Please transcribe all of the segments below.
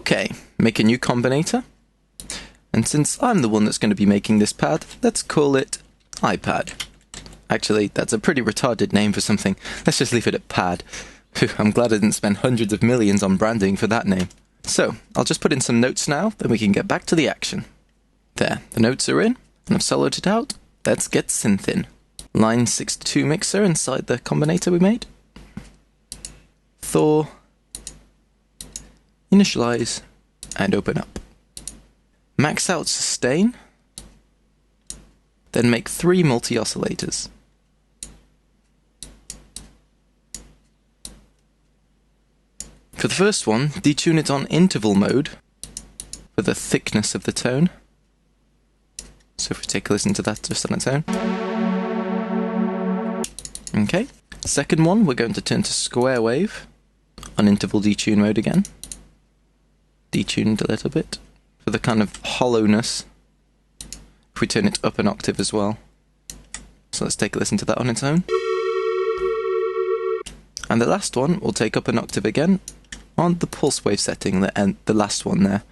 Okay, make a new combinator. And since I'm the one that's going to be making this pad, let's call it iPad. Actually, that's a pretty retarded name for something. Let's just leave it at pad. I'm glad I didn't spend hundreds of millions on branding for that name. So, I'll just put in some notes now, then we can get back to the action. There, the notes are in, and I've soloed it out. Let's get synth in. Line 62 mixer inside the combinator we made. Thaw. Initialize, and open up. Max out sustain. Then make 3 multi-oscillators. For the first one, detune it on interval mode for the thickness of the tone. So if we take a listen to that just on its own. Okay. Second one, we're going to turn to square wave on interval detune mode again. Detuned a little bit for the kind of hollowness. If we turn it up an octave as well. So let's take a listen to that on its own. And the last one, we'll take up an octave again on the pulse wave setting, the last one there.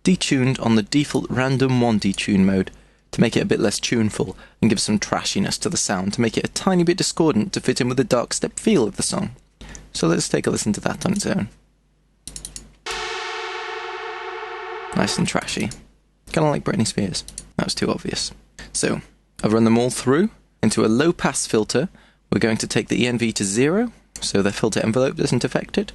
Detuned on the default random 1 detune mode to make it a bit less tuneful and give some trashiness to the sound, to make it a tiny bit discordant to fit in with the Darkstep feel of the song. So let's take a listen to that on its own. Nice and trashy. Kinda like Britney Spears. That was too obvious. So, I've run them all through into a low pass filter. We're going to take the ENV to 0, so the filter envelope isn't affected,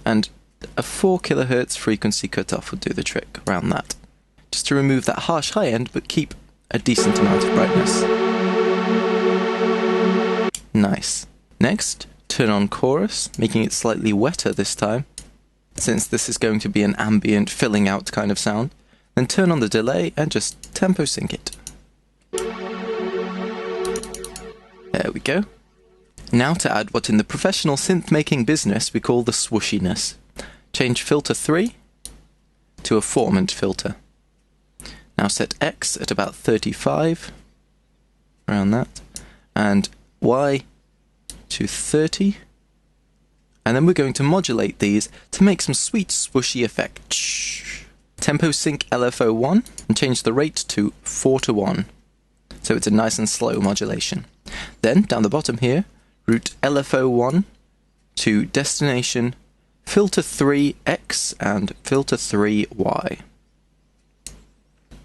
and a 4 kHz frequency cutoff would do the trick around that. Just to remove that harsh high end, but keep a decent amount of brightness. Nice. Next, turn on chorus, making it slightly wetter this time, since this is going to be an ambient filling out kind of sound. Then turn on the delay and just tempo sync it. There we go. Now to add what in the professional synth making business we call the swooshiness. Change filter 3 to a formant filter. Now set X at about 35, around that, and Y to 30. And then we're going to modulate these to make some sweet swooshy effect. Tempo sync LFO1 and change the rate to 4:1. So it's a nice and slow modulation. Then, down the bottom here, route LFO1 to destination filter 3X and filter 3Y.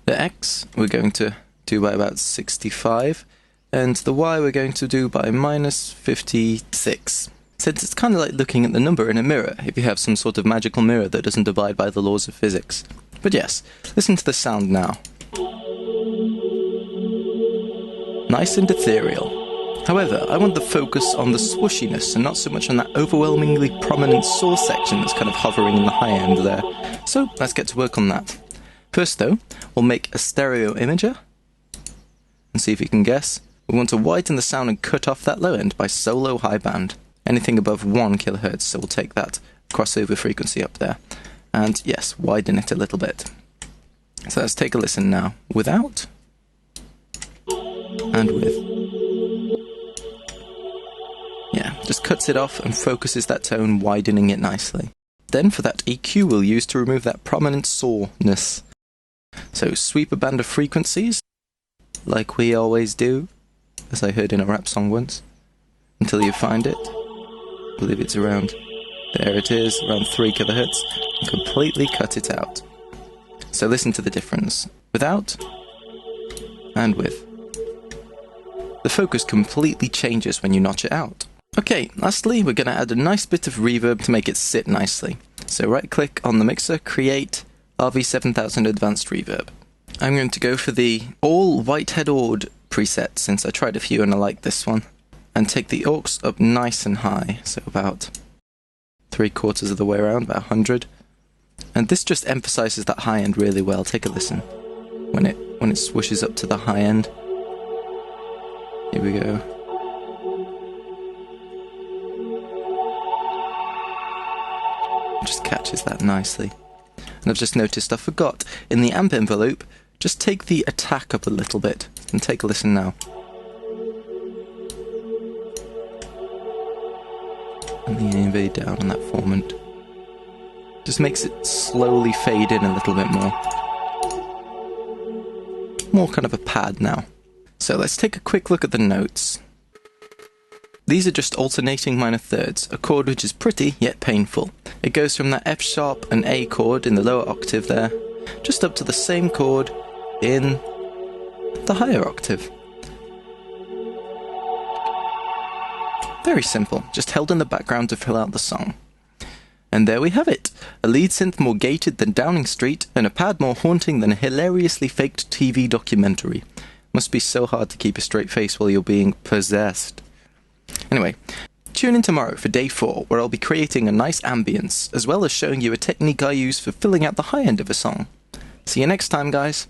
The X we're going to do by about 65, and the Y we're going to do by minus 56. Since it's kind of like looking at the number in a mirror, if you have some sort of magical mirror that doesn't abide by the laws of physics. But yes, listen to the sound now. Nice and ethereal. However, I want the focus on the swooshiness and not so much on that overwhelmingly prominent source section that's kind of hovering in the high end there. So let's get to work on that. First though, we'll make a stereo imager and see if you can guess. We want to whiten the sound and cut off that low end by solo high band. Anything above 1 kHz, so we'll take that crossover frequency up there. And yes, widen it a little bit. So let's take a listen now. Without and with. Yeah, just cuts it off and focuses that tone, widening it nicely. Then for that EQ we'll use to remove that prominent soreness. So sweep a band of frequencies, like we always do, as I heard in a rap song once, until you find it. I believe it's around, there it is, around 3 kHz, and completely cut it out. So listen to the difference. Without and with. The focus completely changes when you notch it out. Okay, lastly we're going to add a nice bit of reverb to make it sit nicely. So right click on the mixer, create RV7000 Advanced Reverb. I'm going to go for the all whitehead Ord preset, since I tried a few and I like this one. And take the aux up nice and high, so about 3/4 of the way around, about 100. And this just emphasizes that high end really well. Take a listen when it swooshes up to the high end. Here we go. Just catches that nicely. And I've just noticed I forgot, in the amp envelope, just take the attack up a little bit, and take a listen now. And the ENV down on that formant. Just makes it slowly fade in a little bit more. More kind of a pad now. So let's take a quick look at the notes. These are just alternating minor thirds, a chord which is pretty yet painful. It goes from that F sharp and A chord in the lower octave there, just up to the same chord in the higher octave. Very simple, just held in the background to fill out the song. And there we have it, a lead synth more gated than Downing Street, and a pad more haunting than a hilariously faked TV documentary. Must be so hard to keep a straight face while you're being possessed. Anyway, tune in tomorrow for day 4, where I'll be creating a nice ambience, as well as showing you a technique I use for filling out the high end of a song. See you next time, guys.